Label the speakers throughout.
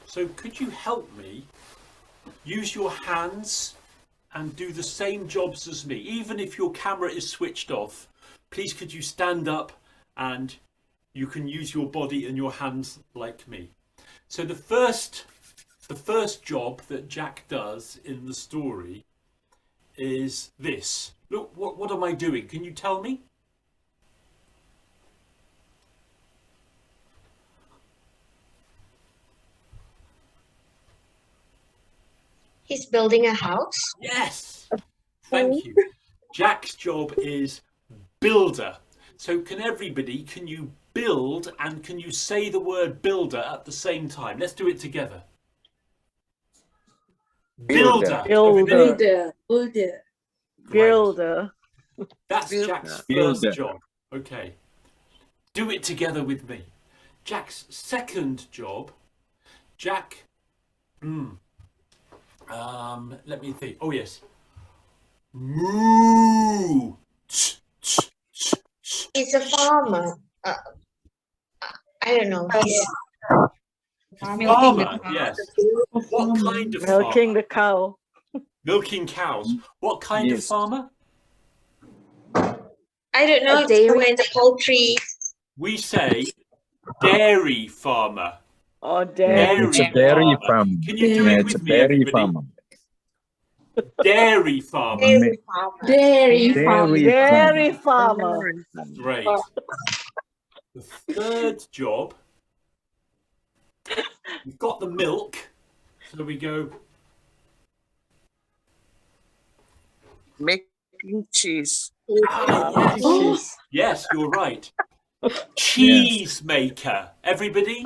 Speaker 1: So could you help me use your hands and do the same jobs as me? Even if your camera is switched off, please could you stand up and you can use your body and your hands like me. So the first job that Jack does in the story is this. Look, what am I doing? Can you tell me?
Speaker 2: He's building a house.
Speaker 1: Yes, thank you. Jack's job is builder. So can you build and can you say the word builder at the same time? Let's do it together. Builder.
Speaker 3: Builder.
Speaker 1: Builder. That's Jack's first job. Okay. Do it together with me. Jack's second job. Jack. Let me think. Oh yes. Moo.
Speaker 2: He's a farmer. I don't know.
Speaker 1: Farmer, yes. What kind of farmer?
Speaker 3: Milking the cow.
Speaker 1: Milking cows. What kind of farmer?
Speaker 2: I don't know. They were in the poultry.
Speaker 1: We say dairy farmer.
Speaker 3: Oh, dairy.
Speaker 4: It's a dairy farm.
Speaker 1: Can you do it with me, everybody? Dairy farmer.
Speaker 3: Dairy farmer.
Speaker 1: Great. The third job, we've got the milk, so we go.
Speaker 4: Making cheese.
Speaker 1: Yes. Yes, you're right. Cheese maker. Everybody?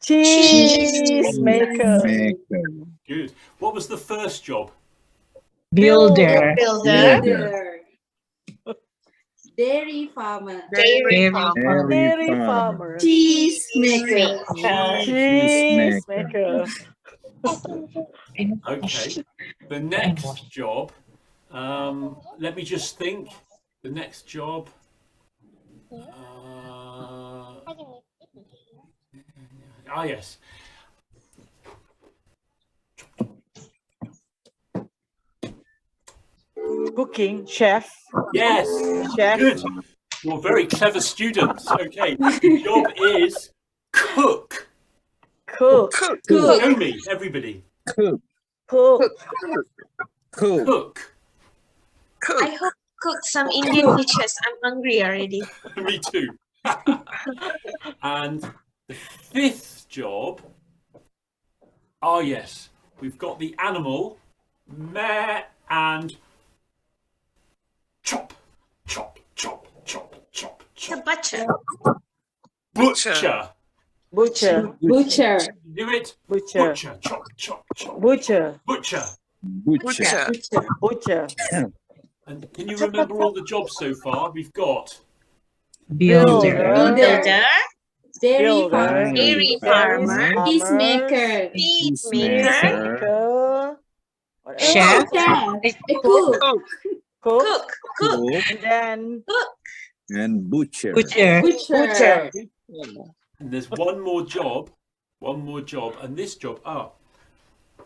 Speaker 3: Cheese maker.
Speaker 1: Good. What was the first job?
Speaker 2: Builder.
Speaker 5: Dairy farmer.
Speaker 2: Dairy farmer.
Speaker 3: Dairy farmer.
Speaker 5: Cheese maker.
Speaker 3: Cheese maker.
Speaker 1: Okay. The next job, let me just think. The next job. Yes.
Speaker 3: Cooking, chef.
Speaker 1: Yes.
Speaker 3: Chef.
Speaker 1: Good. You're very clever students. Okay. The job is cook.
Speaker 3: Cook.
Speaker 1: Show me, everybody.
Speaker 3: Cook.
Speaker 2: I hope cook some Indian dishes. I'm hungry already.
Speaker 1: Me too. And the fifth job. Oh yes, we've got the animal, meh, and chop.
Speaker 2: The butcher.
Speaker 1: Butcher. Do it.
Speaker 3: Butcher.
Speaker 1: Chop.
Speaker 3: Butcher.
Speaker 1: And can you remember all the jobs so far? We've got
Speaker 2: Builder.
Speaker 5: Dairy farmer.
Speaker 2: Dairy farmer.
Speaker 5: Cheese maker.
Speaker 2: Meat maker.
Speaker 3: Chef.
Speaker 5: Cook.
Speaker 2: Cook.
Speaker 3: And then
Speaker 4: And butcher.
Speaker 3: butcher.
Speaker 1: And there's one more job, and this job,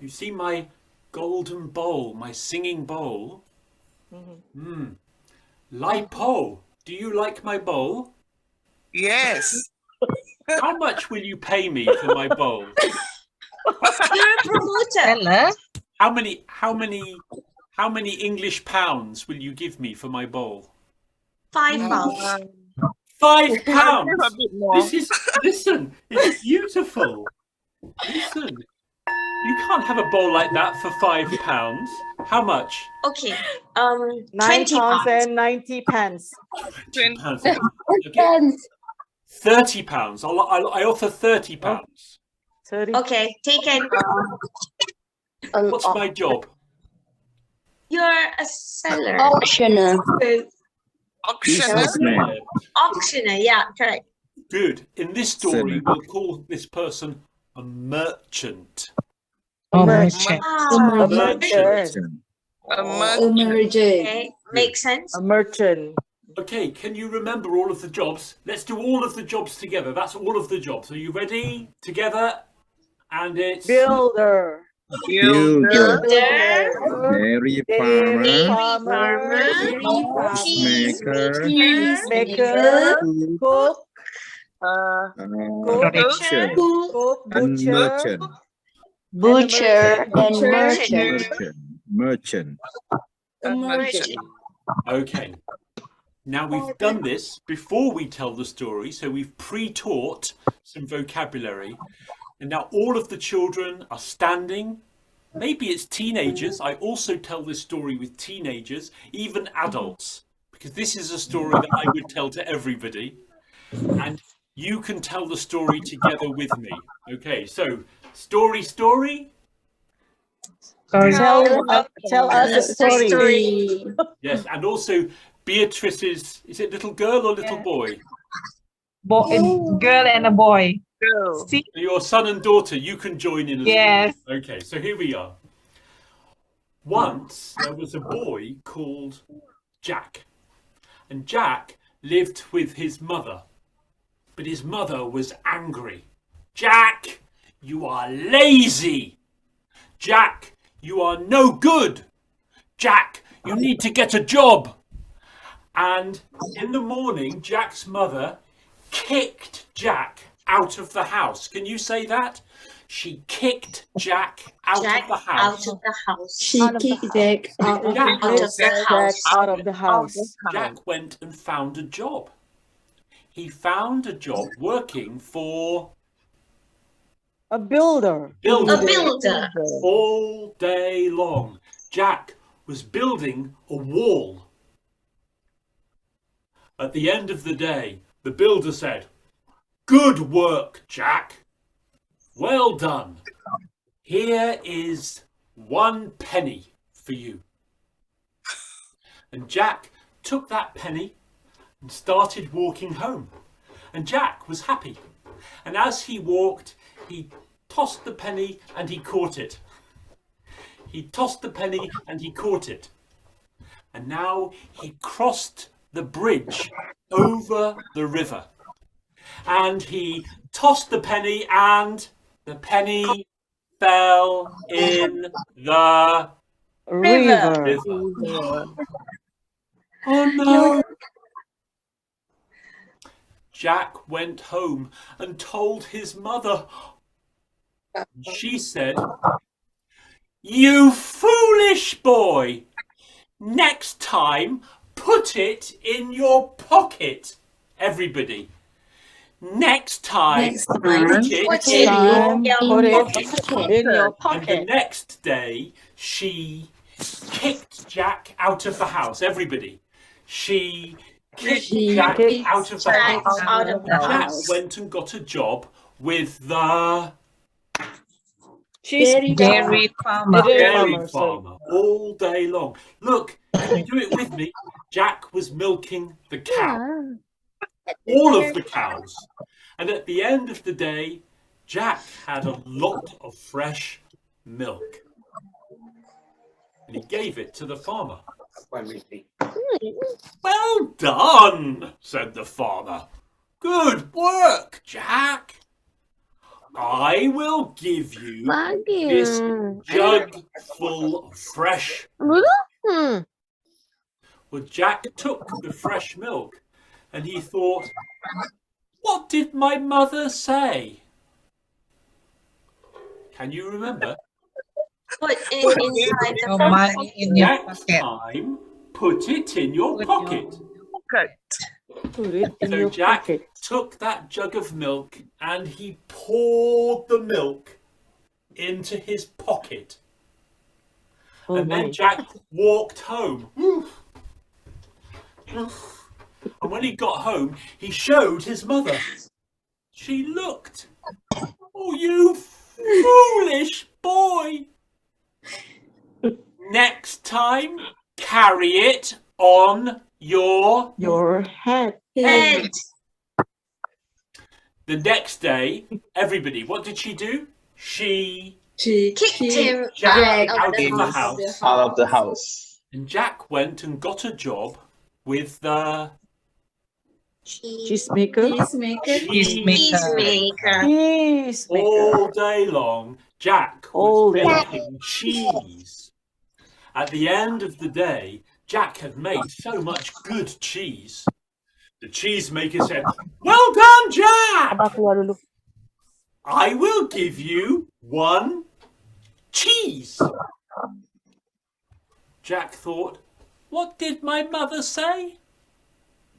Speaker 1: you see my golden bowl, my singing bowl? Lai Po, do you like my bowl?
Speaker 4: Yes.
Speaker 1: How much will you pay me for my bowl?
Speaker 2: You're a promoter.
Speaker 1: How many English pounds will you give me for my bowl?
Speaker 2: £5.
Speaker 1: £5. Listen, it's beautiful. Listen, you can't have a bowl like that for £5. How much?
Speaker 2: Okay.
Speaker 3: 9
Speaker 2: £20.
Speaker 3: pounds and 90 pence.
Speaker 1: £20. Okay. £30. I offer £30.
Speaker 3: 30.
Speaker 2: Okay, taken.
Speaker 1: What's my job?
Speaker 2: You're a seller.
Speaker 5: Auctioneer.
Speaker 2: Auctioneer, yeah, correct.
Speaker 1: Good. In this story, we'll call this person a merchant.
Speaker 3: Merchant.
Speaker 2: Okay, makes sense.
Speaker 3: A merchant.
Speaker 1: Okay, can you remember all of the jobs? Let's do all of the jobs together. That's all of the jobs. Are you ready? Together And it's
Speaker 3: Builder.
Speaker 4: Builder.
Speaker 5: Builder.
Speaker 4: Dairy
Speaker 3: Dairy
Speaker 4: farmer.
Speaker 3: farmer.
Speaker 4: Peacemaker.
Speaker 3: Peacemaker. Cook.
Speaker 4: Butcher.
Speaker 3: Cook.
Speaker 4: And
Speaker 3: Butcher.
Speaker 4: merchant.
Speaker 5: Butcher and
Speaker 3: Merchant.
Speaker 5: merchant.
Speaker 4: Merchant.
Speaker 1: okay. Now we've done this before we tell the story, so we've pre-taught some vocabulary. And now all of the children are standing. Maybe it's teenagers. I also tell this story with teenagers, even adults, because this is a story that I would tell to everybody. And you can tell the story together with me. Okay, so story.
Speaker 3: Tell us a story.
Speaker 1: Yes, and also Beatrice's, is it little girl or little boy?
Speaker 6: Girl and a boy.
Speaker 4: Girl.
Speaker 6: See?
Speaker 1: Your son and daughter, you can join in as
Speaker 6: Yes.
Speaker 1: well. Okay, so here we are. Once there was a boy called Jack, and Jack lived with his mother, but his mother was angry. Jack, you are lazy. Jack, you are no good. Jack, you need to get a job. And in the morning, Jack's mother kicked Jack out of the house. Can you say that? She kicked Jack out of the house.
Speaker 5: She kicked Jack out of the house.
Speaker 1: Jack went and found a job. He found a job working for
Speaker 3: A builder.
Speaker 1: all day long. Jack was building a wall. At the end of the day, the builder said, "Good work, Jack. Well done. Here is 1 penny for you." And Jack took that penny and started walking home. And Jack was happy. And as he walked, he tossed the penny and he caught it. He tossed the penny and he caught it. And now he crossed the bridge over the river. And he tossed the penny and the penny fell in the
Speaker 3: River.
Speaker 1: river. Oh no! Jack went home and told his mother. She said, "You foolish boy! Next time, put it in your pocket." Everybody. Next time, put it
Speaker 3: Next
Speaker 1: in
Speaker 3: time,
Speaker 1: your
Speaker 3: put it
Speaker 1: pocket.
Speaker 3: in your
Speaker 1: And the
Speaker 3: pocket.
Speaker 1: next day, she kicked Jack out of the house. Everybody. She kicked Jack out of the house. Jack went and got a job with the
Speaker 6: Dairy farmer.
Speaker 1: dairy farmer all day long. Look, can you do it with me? Jack was milking the cow. All of the cows. And at the end of the day, Jack had a lot of fresh milk. And he gave it to the farmer. "Well done," said the farmer. "Good work, Jack. I will give you this jug full of fresh milk." Well, Jack took the fresh milk and he thought, "What did my mother say?" Can you remember?
Speaker 5: Put it inside
Speaker 6: Your money in your
Speaker 1: Next
Speaker 6: pocket.
Speaker 1: time, put it in your pocket.
Speaker 3: Put it in
Speaker 1: So
Speaker 3: your
Speaker 1: Jack
Speaker 3: pocket.
Speaker 1: took that jug of milk and he poured the milk into his pocket.
Speaker 3: Oh
Speaker 1: And
Speaker 3: my.
Speaker 1: then Jack walked home. And when he got home, he showed his mother. She looked. "Oh, you foolish boy. Next time, carry it on your..."
Speaker 3: Your head.
Speaker 5: head.
Speaker 1: The next day, everybody, what did she do? She
Speaker 5: She kicked him
Speaker 1: Jack
Speaker 5: out
Speaker 1: out of the house.
Speaker 7: Out of the house.
Speaker 1: And Jack went and got a job with the
Speaker 3: Cheesemaker.
Speaker 6: Peacemaker.
Speaker 3: Cheesemaker.
Speaker 1: All day long, Jack
Speaker 3: All
Speaker 1: was
Speaker 3: day.
Speaker 1: making cheese. At the end of the day, Jack had made so much good cheese. The cheesemaker said, "Well done, Jack!
Speaker 3: Abah keluar dulu.
Speaker 1: I will give you 1 cheese." Jack thought, what did my mother say?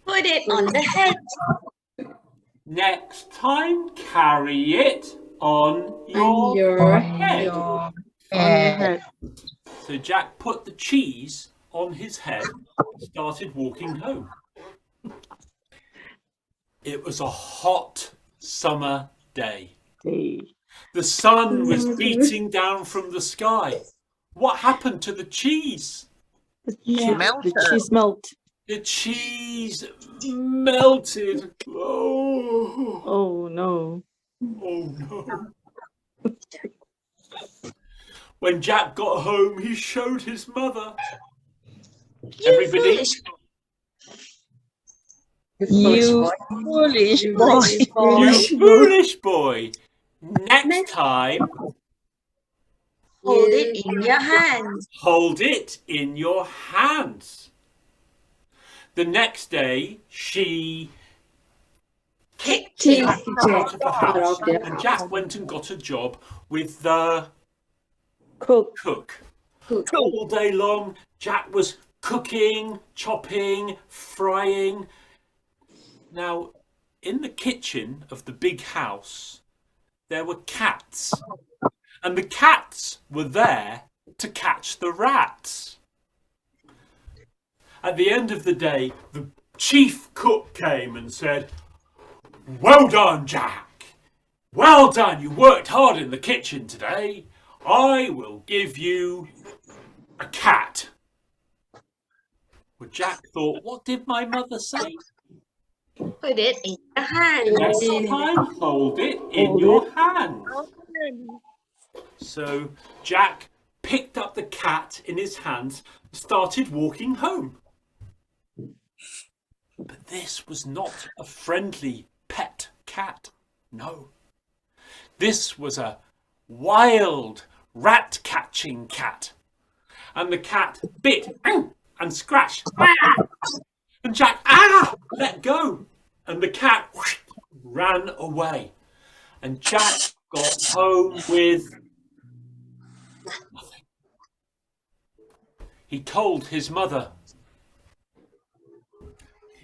Speaker 5: Put it on the head.
Speaker 1: Next time, carry it on your head.
Speaker 6: Your
Speaker 3: On your
Speaker 6: head.
Speaker 3: head.
Speaker 1: So Jack put the cheese on his head and started walking home. It was a hot summer day.
Speaker 3: Day.
Speaker 1: The sun was beating down from the sky. What happened to the cheese?
Speaker 3: The
Speaker 6: Melted.
Speaker 3: cheese melt.
Speaker 1: The cheese melted. Oh,
Speaker 3: Oh no.
Speaker 1: oh no. When Jack got home, he showed his mother. Everybody,
Speaker 6: You foolish boy.
Speaker 1: you foolish boy. Next time,
Speaker 5: Hold it in your hands.
Speaker 1: hold it in your hands. The next day, she kicked him out of the house, and Jack went and got a job with the
Speaker 3: Cook.
Speaker 1: cook. All day long, Jack was cooking, chopping, frying. Now, in the kitchen of the big house, there were cats, and the cats were there to catch the rats. At the end of the day, the chief cook came and said, "Well done, Jack. Well done. You worked hard in the kitchen today. I will give you a cat." Well, Jack thought, what did my mother say?
Speaker 5: Put it in your hands.
Speaker 1: Next time, hold it in your hand. So Jack picked up the cat in his hands and started walking home. But this was not a friendly pet cat. No. This was a wild rat-catching cat. And the cat bit and scratched. And Jack let go. And the cat ran away. And Jack got home with nothing. He told his mother,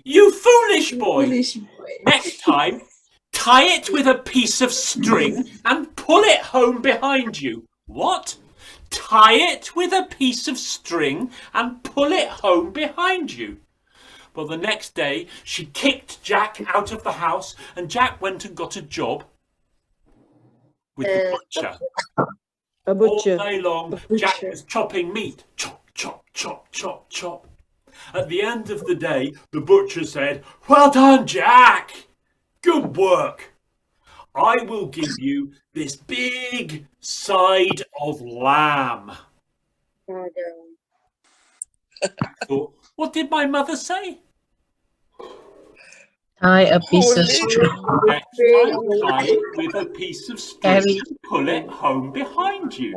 Speaker 1: "You foolish boy! Next time, tie it with a piece of string and pull it home behind you." What? Tie it with a piece of string and pull it home behind you? Well, the next day, she kicked Jack out of the house, and Jack went and got a job with the butcher.
Speaker 3: A butcher.
Speaker 1: All day long, Jack was chopping meat. Chop, chop, chop, chop, chop. At the end of the day, the butcher said, "Well done, Jack. Good work. I will give you this big side of lamb." I thought, what did my mother say?
Speaker 6: Tie a piece of string.
Speaker 1: Next time, tie it with a piece of string
Speaker 6: Carry.
Speaker 1: and pull it home behind you.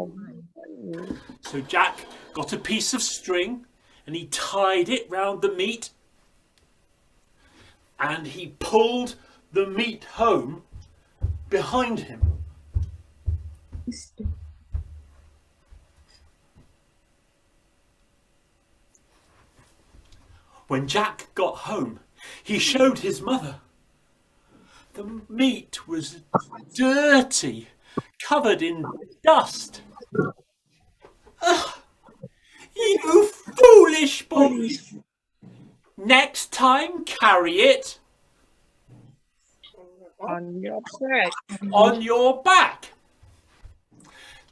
Speaker 1: So Jack got a piece of string and he tied it round the meat and he pulled the meat home behind him. When Jack got home, he showed his mother. The meat was dirty, covered in dust. Ugh, you foolish boy! Next time, carry it
Speaker 6: On your back.
Speaker 1: on your back.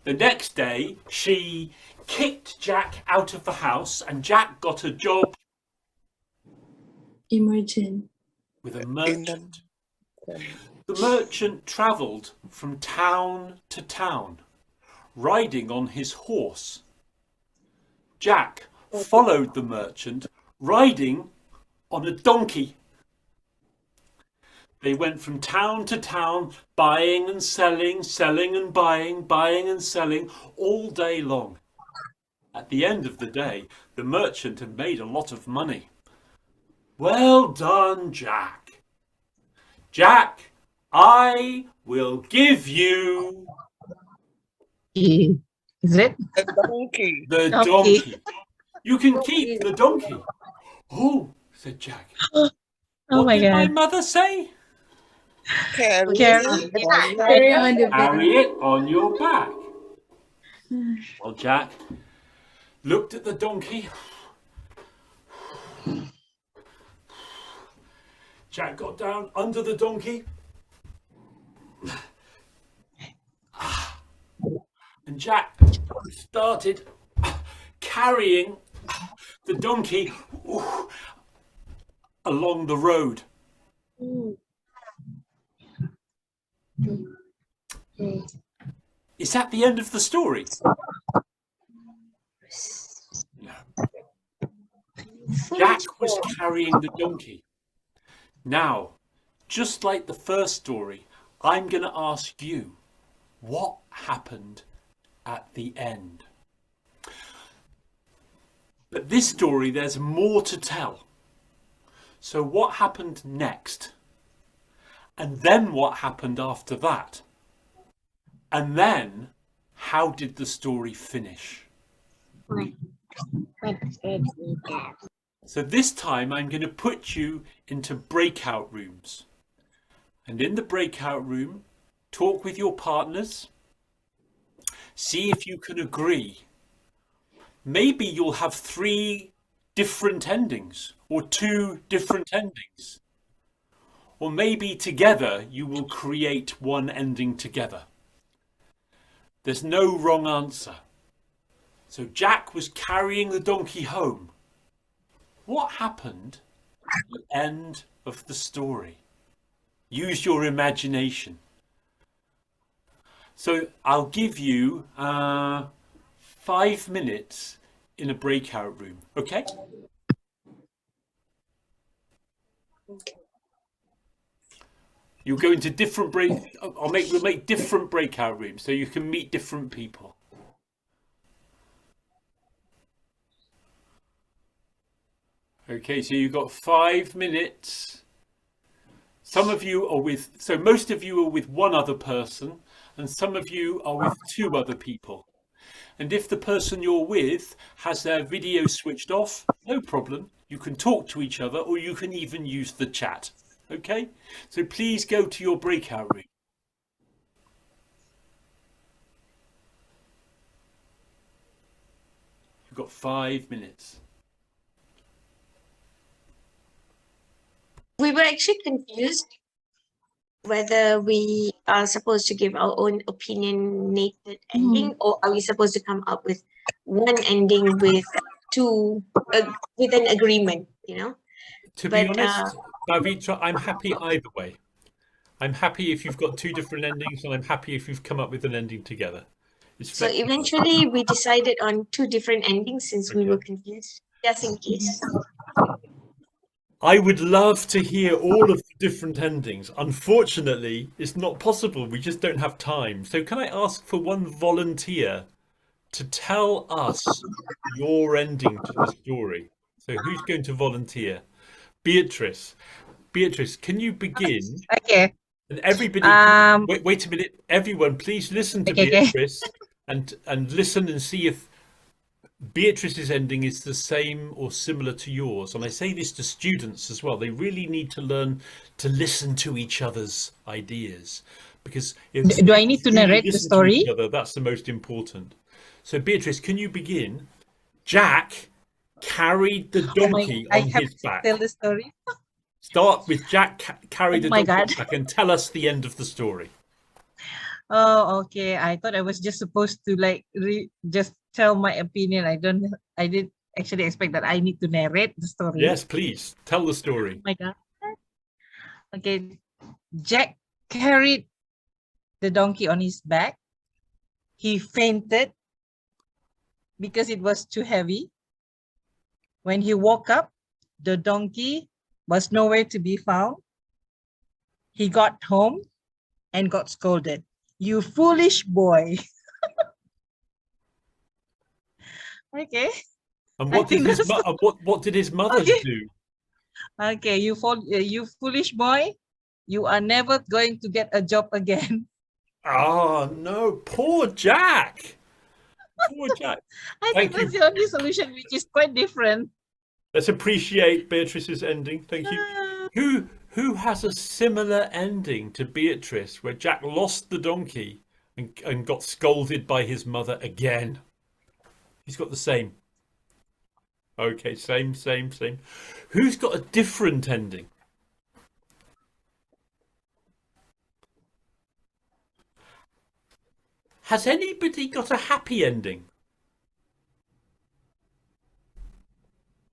Speaker 1: The next day, she kicked Jack out of the house, and Jack got a job with a merchant. The merchant travelled from town to town, riding on his horse. Jack followed the merchant, riding on a donkey. They went from town to town, buying and selling, selling and buying, buying and selling, all day long. At the end of the day, the merchant had made a lot of money. Well done, Jack. Jack, I will give you
Speaker 6: Is it?
Speaker 4: The donkey.
Speaker 1: the
Speaker 6: Donkey.
Speaker 1: donkey. You can keep the donkey. Oh, said Jack.
Speaker 6: Oh
Speaker 1: What
Speaker 6: my
Speaker 1: did my
Speaker 6: God.
Speaker 1: mother say?
Speaker 4: Carry
Speaker 6: Carry
Speaker 4: it
Speaker 5: it
Speaker 4: on your
Speaker 5: Carry
Speaker 4: back.
Speaker 5: on the back.
Speaker 1: Carry it on your back. Well, Jack looked at the donkey. Jack got down under the donkey. And Jack started carrying the donkey along the road. Is that the end of the story? No. Jack was carrying the donkey. Now, just like the first story, I'm going to ask you, what happened at the end? But this story, there's more to tell. So what happened next? And then what happened after that? And then, how did the story finish? So this time I'm going to put you into breakout rooms. And in the breakout room, talk with your partners. See if you can agree. Maybe you'll have 3 different endings or 2 different endings. Or maybe together you will create one ending together. There's no wrong answer. So Jack was carrying the donkey home. What happened at the end of the story? Use your imagination. So I'll give you 5 minutes in a breakout room, okay? You'll go into different we'll make different breakout rooms so you can meet different people. Okay, so you've got 5 minutes. Some of you are so most of you are with one other person, and some of you are with 2 other people. And if the person you're with has their video switched off, no problem. You can talk to each other, or you can even use the chat. Okay? So please go to your breakout room. You've got 5 minutes.
Speaker 5: We were actually confused whether we are supposed to give our own opinionated ending, or are we supposed to come up with one ending with with an agreement, you know?
Speaker 1: To be
Speaker 5: But,
Speaker 1: honest, Bhavitra, I'm happy either way. I'm happy if you've got 2 different endings, and I'm happy if you've come up with an ending together. It's
Speaker 5: So
Speaker 1: flexible.
Speaker 5: eventually we decided on 2 different endings since we were confused, just in case.
Speaker 1: I would love to hear all of the different endings. Unfortunately, it's not possible. We just don't have time. So can I ask for one volunteer to tell us your ending to the story? So who's going to volunteer? Beatrice. Beatrice, can you begin?
Speaker 6: Okay.
Speaker 1: And everybody, wait a minute. Everyone, please listen to
Speaker 6: Okay.
Speaker 1: Beatrice and listen and see if Beatrice's ending is the same or similar to yours. And I say this to students as well. They really need to learn to listen to each other's ideas, because if
Speaker 6: Do I need to
Speaker 1: really
Speaker 6: narrate the
Speaker 1: listen to
Speaker 6: story?
Speaker 1: each other, that's the most important. So Beatrice, can you begin? Jack carried the donkey
Speaker 6: I
Speaker 1: on
Speaker 6: have
Speaker 1: his
Speaker 6: to
Speaker 1: back.
Speaker 6: tell the story.
Speaker 1: Start with Jack carried the
Speaker 6: Oh my
Speaker 1: donkey on
Speaker 6: God.
Speaker 1: his back and tell us the end of the story.
Speaker 6: Oh, okay. I thought I was just supposed to like just tell my opinion. I didn't actually expect that I need to narrate the story.
Speaker 1: Yes, please tell the story.
Speaker 6: Oh my God. Okay. Jack carried the donkey on his back. He fainted because it was too heavy. When he woke up, the donkey was nowhere to be found. He got home and got scolded. You foolish boy. Okay.
Speaker 1: And
Speaker 6: I
Speaker 1: what did
Speaker 6: think
Speaker 1: his
Speaker 6: that's-
Speaker 1: what did his mother
Speaker 6: Okay.
Speaker 1: do?
Speaker 6: Okay, you foolish boy. You are never going to get a job again.
Speaker 1: Oh no, poor Jack. Poor Jack.
Speaker 6: I
Speaker 1: Thank
Speaker 6: think that's
Speaker 1: you.
Speaker 6: the only solution, which is quite different.
Speaker 1: Let's appreciate Beatrice's ending. Thank you. Who has a similar ending to Beatrice, where Jack lost the donkey and got scolded by his mother again? He's got the same. Okay, same. Who's got a different ending? Has anybody got a happy ending?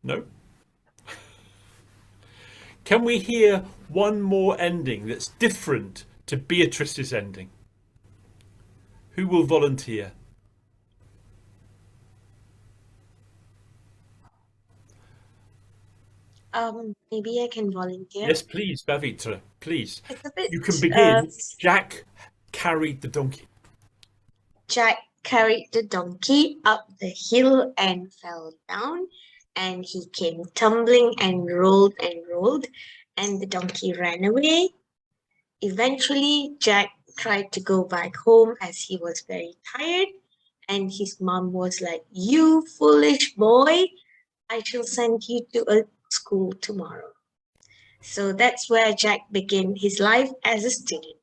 Speaker 1: No? Can we hear one more ending that's different to Beatrice's ending? Who will volunteer?
Speaker 5: Maybe I can volunteer.
Speaker 1: Yes, please, Bavitra, please.
Speaker 5: It's a bit,
Speaker 1: You can begin. Jack carried the donkey.
Speaker 5: Jack carried the donkey up the hill and fell down, and he came tumbling and rolled, and the donkey ran away. Eventually, Jack tried to go back home as he was very tired, and his mom was like, "You foolish boy, I shall send you to a school tomorrow." So that's where Jack began his life as a student.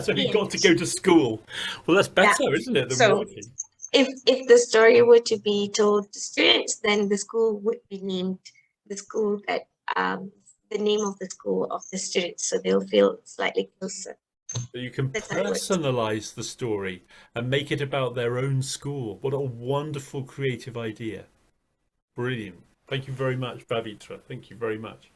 Speaker 1: So he got to go to school. Well, that's better, isn't it, than
Speaker 5: So-
Speaker 1: working?
Speaker 5: If the story were to be told to students, then the school would be named the school that the name of the school of the students, so they'll feel slightly closer.
Speaker 1: So you can
Speaker 5: That's how it works.
Speaker 1: personalize the story and make it about their own school. What a wonderful creative idea. Brilliant. Thank you very much, Bavitra. Thank you very much.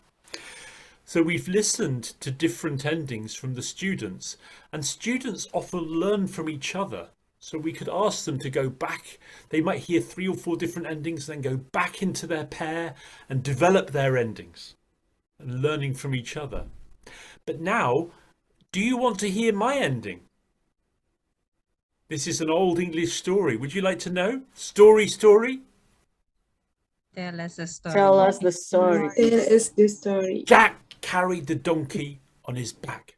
Speaker 1: So we've listened to different endings from the students, and students often learn from each other. So we could ask them to go back. They might hear 3 or 4 different endings, then go back into their pair and develop their endings and learning from each other. But now, do you want to hear my ending? This is an old English story. Would you like to know? Story?
Speaker 6: Tell us a story.
Speaker 3: Tell us the story.
Speaker 2: Tell us the story.
Speaker 1: Jack carried the donkey on his back.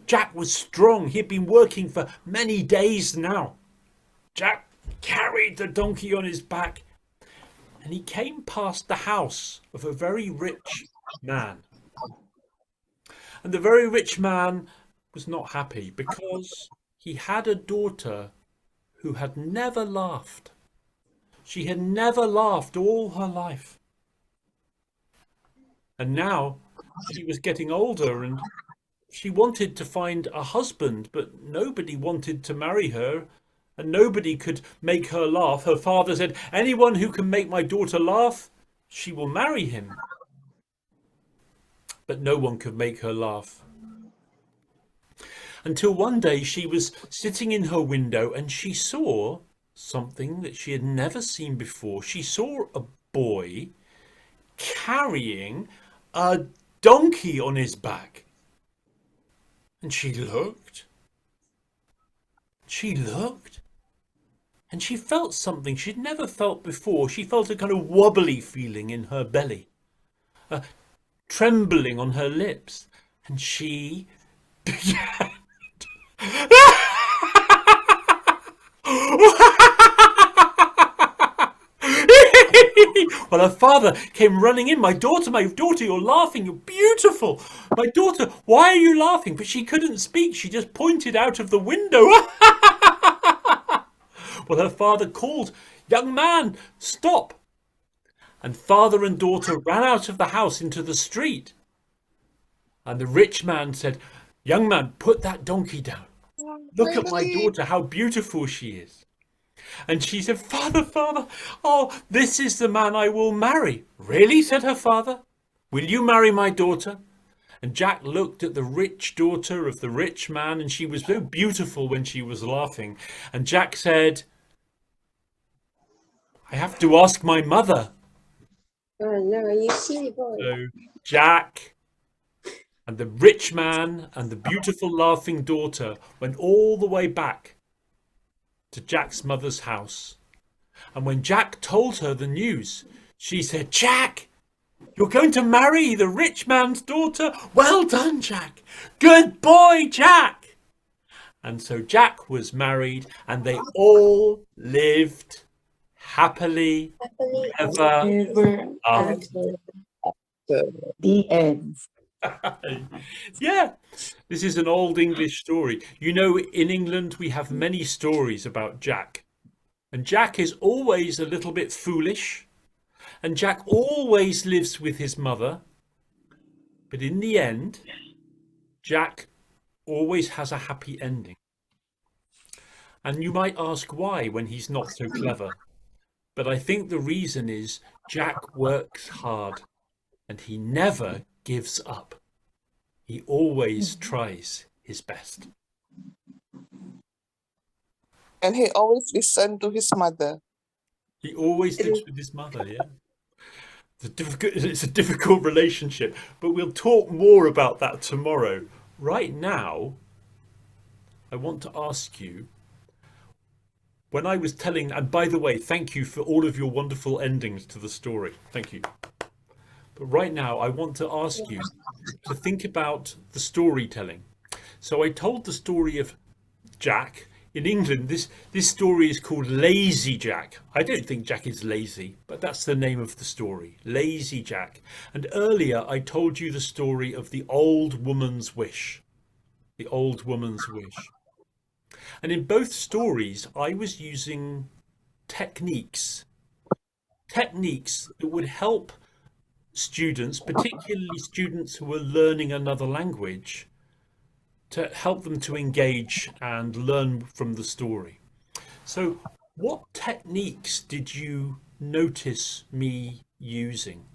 Speaker 1: Jack was strong. He'd been working for many days now. Jack carried the donkey on his back, and he came past the house of a very rich man. And the very rich man was not happy because he had a daughter who had never laughed. She had never laughed all her life. And now she was getting older and she wanted to find a husband, but nobody wanted to marry her and nobody could make her laugh. Her father said, "Anyone who can make my daughter laugh, she will marry him." But no one could make her laugh. Until one day she was sitting in her window and she saw something that she had never seen before. She saw a boy carrying a donkey on his back. And she looked, and she felt something she'd never felt before. She felt a kind of wobbly feeling in her belly, a trembling on her lips, and she began. Well, her father came running in. My daughter, you're laughing. You're beautiful. My daughter, why are you laughing? But she couldn't speak. She just pointed out of the window. Well, her father called, "Young man, stop." And father and daughter ran out of the house into the street. And the rich man said, "Young man, put that donkey down. Look at my daughter, how beautiful she is." And she said, "Father, oh, this is the man I will marry." "Really?" said her father. "Will you marry my daughter?" And Jack looked at the rich daughter of the rich man, and she was so beautiful when she was laughing. And Jack said, "I have to ask my mother."
Speaker 2: Oh no, you silly boy.
Speaker 1: So Jack And the rich man and the beautiful laughing daughter went all the way back to Jack's mother's house. And when Jack told her the news, she said, "Jack, you're going to marry the rich man's daughter? Well done, Jack. Good boy, Jack." And so Jack was married and they all lived happily ever
Speaker 3: Ever
Speaker 1: after.
Speaker 3: the end.
Speaker 1: Yeah, this is an old English story. You know, in England, we have many stories about Jack. And Jack is always a little bit foolish. And Jack always lives with his mother. But in the end, Jack always has a happy ending. And you might ask why when he's not so clever. But I think the reason is Jack works hard and he never gives up. He always tries his best.
Speaker 4: And he always listened to his mother.
Speaker 1: He always lives with his mother, yeah. It's a difficult relationship, but we'll talk more about that tomorrow. Right now, I want to ask you, when I was telling, and by the way, thank you for all of your wonderful endings to the story. Thank you. But right now, I want to ask you to think about the storytelling. So I told the story of Jack. In England, this story is called Lazy Jack. I don't think Jack is lazy, but that's the name of the story, Lazy Jack. And earlier, I told you the story of the old woman's wish. The old woman's wish. And in both stories, I was using techniques that would help students, particularly students who are learning another language, to help them to engage and learn from the story. So what techniques did you notice me using?